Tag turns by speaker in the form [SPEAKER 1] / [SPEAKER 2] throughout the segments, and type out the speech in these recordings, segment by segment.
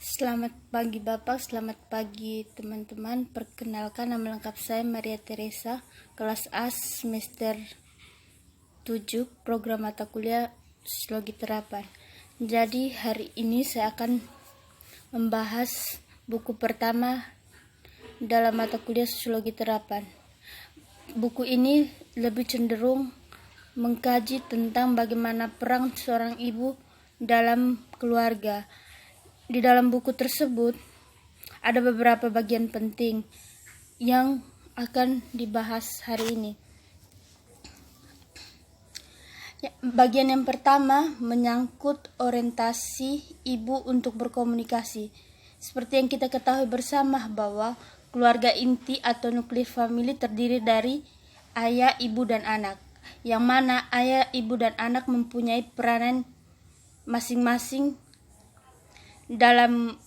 [SPEAKER 1] Selamat pagi Bapak, selamat pagi teman-teman. Perkenalkan, nama lengkap saya Maria Teresa, kelas A semester 7, program mata kuliah Sosiologi Terapan. Jadi hari ini saya akan membahas buku pertama dalam mata kuliah Sosiologi Terapan. Buku ini lebih cenderung mengkaji tentang bagaimana peran seorang ibu dalam keluarga. Di dalam buku tersebut ada beberapa bagian penting yang akan dibahas hari ini. Bagian yang pertama menyangkut orientasi ibu untuk berkomunikasi. Seperti yang kita ketahui bersama bahwa keluarga inti atau nuklir famili terdiri dari ayah, ibu, dan anak. Yang mana ayah, ibu, dan anak mempunyai peranan masing-masing dalam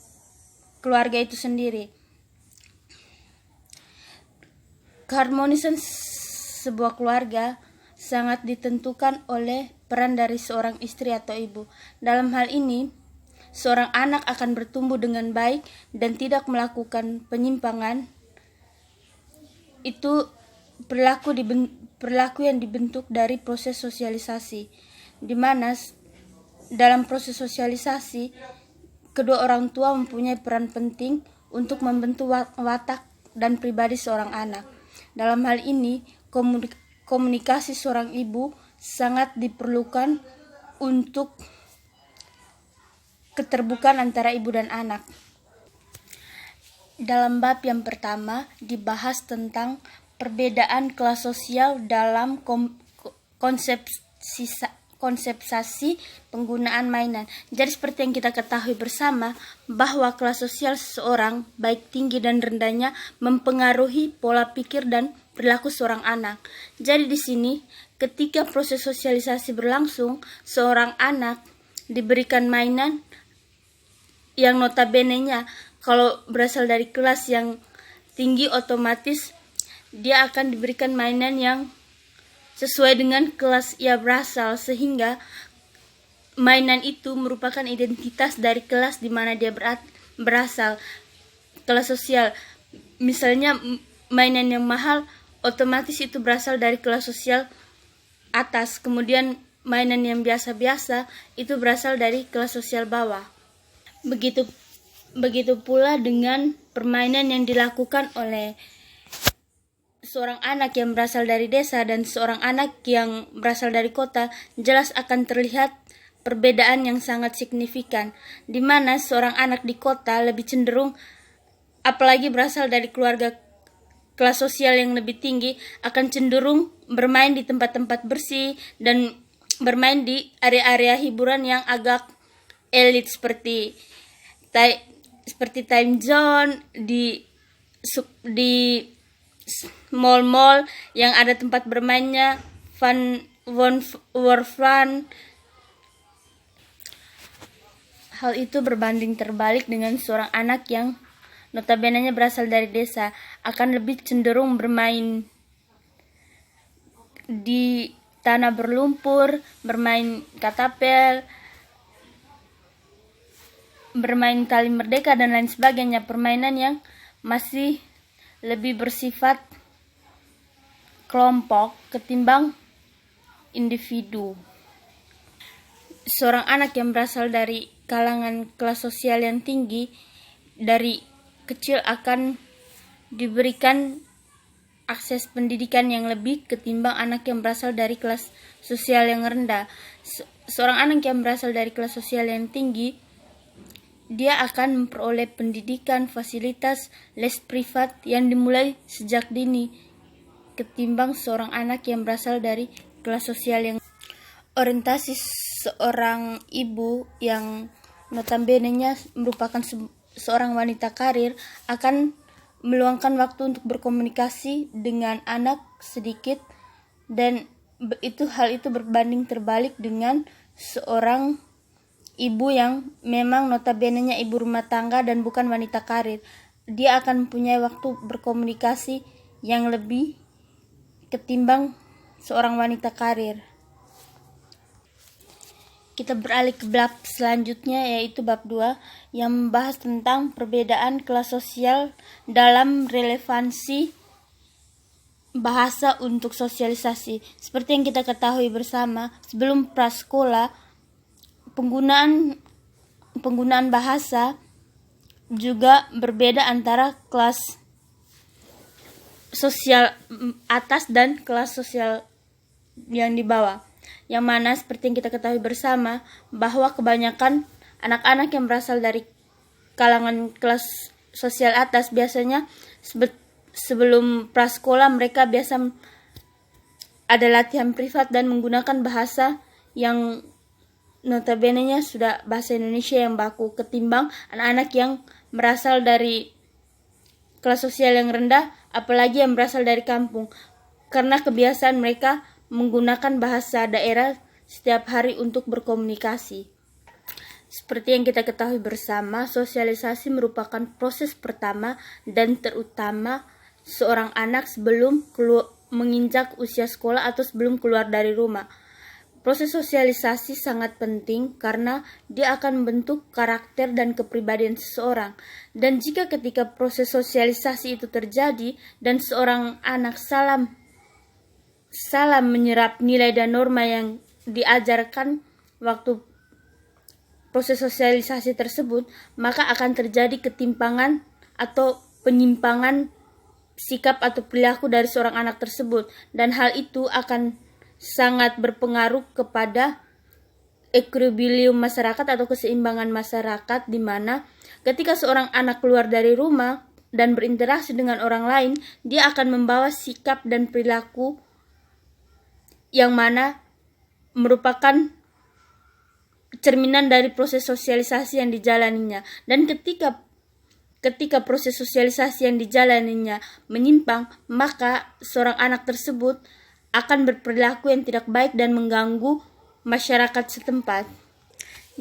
[SPEAKER 1] keluarga itu sendiri. Keharmonisan sebuah keluarga sangat ditentukan oleh peran dari seorang istri atau ibu. Dalam hal ini, seorang anak akan bertumbuh dengan baik dan tidak melakukan penyimpangan. Itu perilaku yang dibentuk dari proses sosialisasi, di mana dalam proses sosialisasi kedua orang tua mempunyai peran penting untuk membentuk watak dan pribadi seorang anak. Dalam hal ini, komunikasi seorang ibu sangat diperlukan untuk keterbukaan antara ibu dan anak. Dalam bab yang pertama dibahas tentang perbedaan kelas sosial dalam konsepsasi penggunaan mainan. Jadi seperti yang kita ketahui bersama bahwa kelas sosial seseorang baik tinggi dan rendahnya mempengaruhi pola pikir dan perilaku seorang anak. Jadi di sini ketika proses sosialisasi berlangsung, seorang anak diberikan mainan yang notabene-nya kalau berasal dari kelas yang tinggi, otomatis dia akan diberikan mainan yang sesuai dengan kelas ia berasal, sehingga mainan itu merupakan identitas dari kelas di mana dia berasal, kelas sosial. Misalnya mainan yang mahal, otomatis itu berasal dari kelas sosial atas. Kemudian mainan yang biasa-biasa itu berasal dari kelas sosial bawah. Begitu pula dengan permainan yang dilakukan oleh seorang anak yang berasal dari desa dan seorang anak yang berasal dari kota, jelas akan terlihat perbedaan yang sangat signifikan, di mana seorang anak di kota lebih cenderung, apalagi berasal dari keluarga kelas sosial yang lebih tinggi, akan cenderung bermain di tempat-tempat bersih dan bermain di area-area hiburan yang agak elit seperti time zone, di mall-mall yang ada tempat bermainnya, war fun. Hal itu berbanding terbalik dengan seorang anak yang notabene-nya berasal dari desa, akan lebih cenderung bermain di tanah berlumpur, bermain katapel, bermain tali merdeka dan lain sebagainya, permainan yang masih lebih bersifat kelompok ketimbang individu. Seorang anak yang berasal dari kalangan kelas sosial yang tinggi dari kecil akan diberikan akses pendidikan yang lebih ketimbang anak yang berasal dari kelas sosial yang rendah. Seorang anak yang berasal dari kelas sosial yang tinggi, dia akan memperoleh pendidikan, fasilitas, les privat yang dimulai sejak dini, ketimbang seorang anak yang berasal dari kelas sosial yang orientasi seorang ibu yang notabene-nya merupakan seorang wanita karir akan meluangkan waktu untuk berkomunikasi dengan anak sedikit, dan hal itu berbanding terbalik dengan seorang ibu yang memang notabene-nya ibu rumah tangga dan bukan wanita karir. Dia akan mempunyai waktu berkomunikasi yang lebih ketimbang seorang wanita karir. kita beralih ke bab selanjutnya, yaitu bab 2 yang membahas tentang perbedaan kelas sosial dalam relevansi bahasa untuk sosialisasi. Seperti yang kita ketahui bersama, sebelum prasekolah penggunaan bahasa juga berbeda antara kelas sosial atas dan kelas sosial yang di bawah. Yang mana seperti yang kita ketahui bersama bahwa kebanyakan anak-anak yang berasal dari kalangan kelas sosial atas biasanya sebelum prasekolah mereka biasa ada latihan privat dan menggunakan bahasa yang notabene-nya sudah bahasa Indonesia yang baku, ketimbang anak-anak yang berasal dari kelas sosial yang rendah, apalagi yang berasal dari kampung, karena kebiasaan mereka menggunakan bahasa daerah setiap hari untuk berkomunikasi. Seperti yang kita ketahui bersama, sosialisasi merupakan proses pertama dan terutama seorang anak sebelum menginjak usia sekolah atau sebelum keluar dari rumah. Proses sosialisasi sangat penting karena dia akan membentuk karakter dan kepribadian seseorang. Dan jika ketika proses sosialisasi itu terjadi dan seorang anak salah menyerap nilai dan norma yang diajarkan waktu proses sosialisasi tersebut, maka akan terjadi ketimpangan atau penyimpangan sikap atau perilaku dari seorang anak tersebut, dan hal itu akan sangat berpengaruh kepada equilibrium masyarakat atau keseimbangan masyarakat, di mana ketika seorang anak keluar dari rumah dan berinteraksi dengan orang lain, dia akan membawa sikap dan perilaku yang mana merupakan cerminan dari proses sosialisasi yang dijalaninya. Dan ketika proses sosialisasi yang dijalaninya menyimpang, maka seorang anak tersebut akan berperilaku yang tidak baik dan mengganggu masyarakat setempat.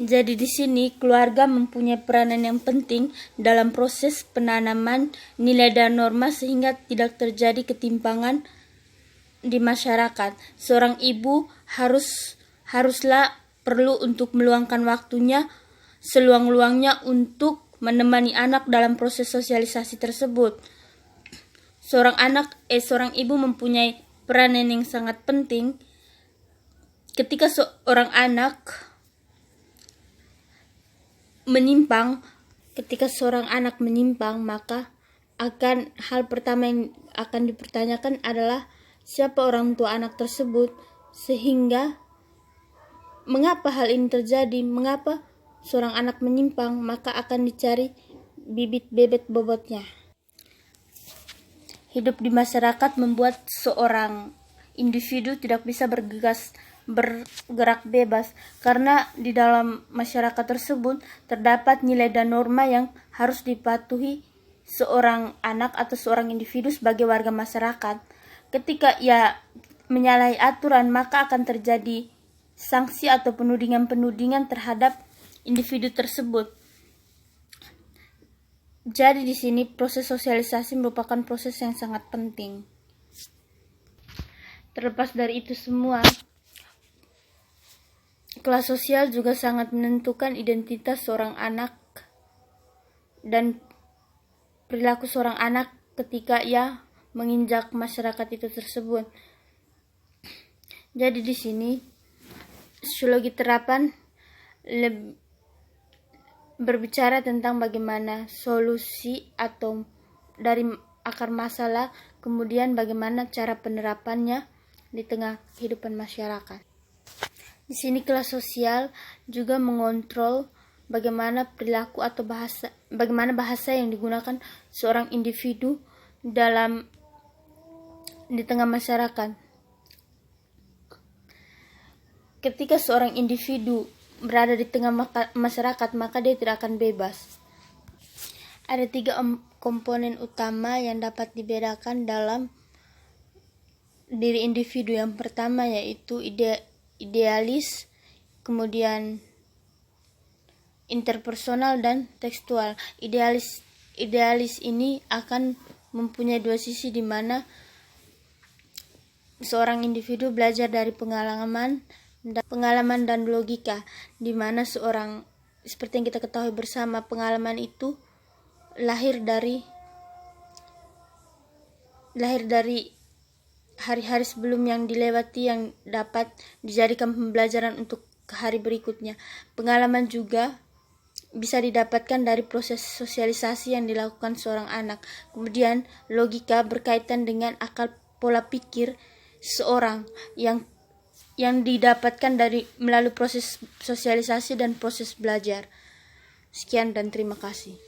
[SPEAKER 1] Jadi di sini keluarga mempunyai peranan yang penting dalam proses penanaman nilai dan norma sehingga tidak terjadi ketimpangan di masyarakat. Seorang ibu haruslah perlu untuk meluangkan waktunya seluang-luangnya untuk menemani anak dalam proses sosialisasi tersebut. Seorang ibu mempunyai peranan yang sangat penting ketika seorang anak menyimpang. Ketika seorang anak menyimpang, maka hal pertama yang akan dipertanyakan adalah siapa orang tua anak tersebut, sehingga mengapa hal ini terjadi, mengapa seorang anak menyimpang, maka akan dicari bibit bebet bobotnya. Hidup di masyarakat membuat seorang individu tidak bisa bergerak bebas, karena di dalam masyarakat tersebut terdapat nilai dan norma yang harus dipatuhi seorang anak atau seorang individu sebagai warga masyarakat. Ketika ia menyalahi aturan, maka akan terjadi sanksi atau penudingan terhadap individu tersebut. Jadi di sini proses sosialisasi merupakan proses yang sangat penting. Terlepas dari itu semua, kelas sosial juga sangat menentukan identitas seorang anak dan perilaku seorang anak ketika ia menginjak masyarakat itu tersebut. Jadi di sini sosiologi terapan berbicara tentang bagaimana solusi atau dari akar masalah, kemudian bagaimana cara penerapannya di tengah kehidupan masyarakat. Di sini kelas sosial juga mengontrol bagaimana perilaku atau bagaimana bahasa yang digunakan seorang individu di tengah masyarakat. Ketika seorang individu berada di tengah masyarakat, maka dia tidak akan bebas. Ada 3 komponen utama yang dapat dibedakan dalam diri individu. Yang pertama yaitu idealis, kemudian interpersonal dan tekstual. Idealis ini akan mempunyai 2 sisi, di mana seorang individu belajar dari pengalaman pengalaman dan logika, di mana seperti yang kita ketahui bersama, pengalaman itu lahir dari hari-hari sebelum yang dilewati yang dapat dijadikan pembelajaran untuk hari berikutnya. Pengalaman juga bisa didapatkan dari proses sosialisasi yang dilakukan seorang anak. Kemudian logika berkaitan dengan akal pola pikir seorang yang didapatkan melalui proses sosialisasi dan proses belajar. Sekian dan terima kasih.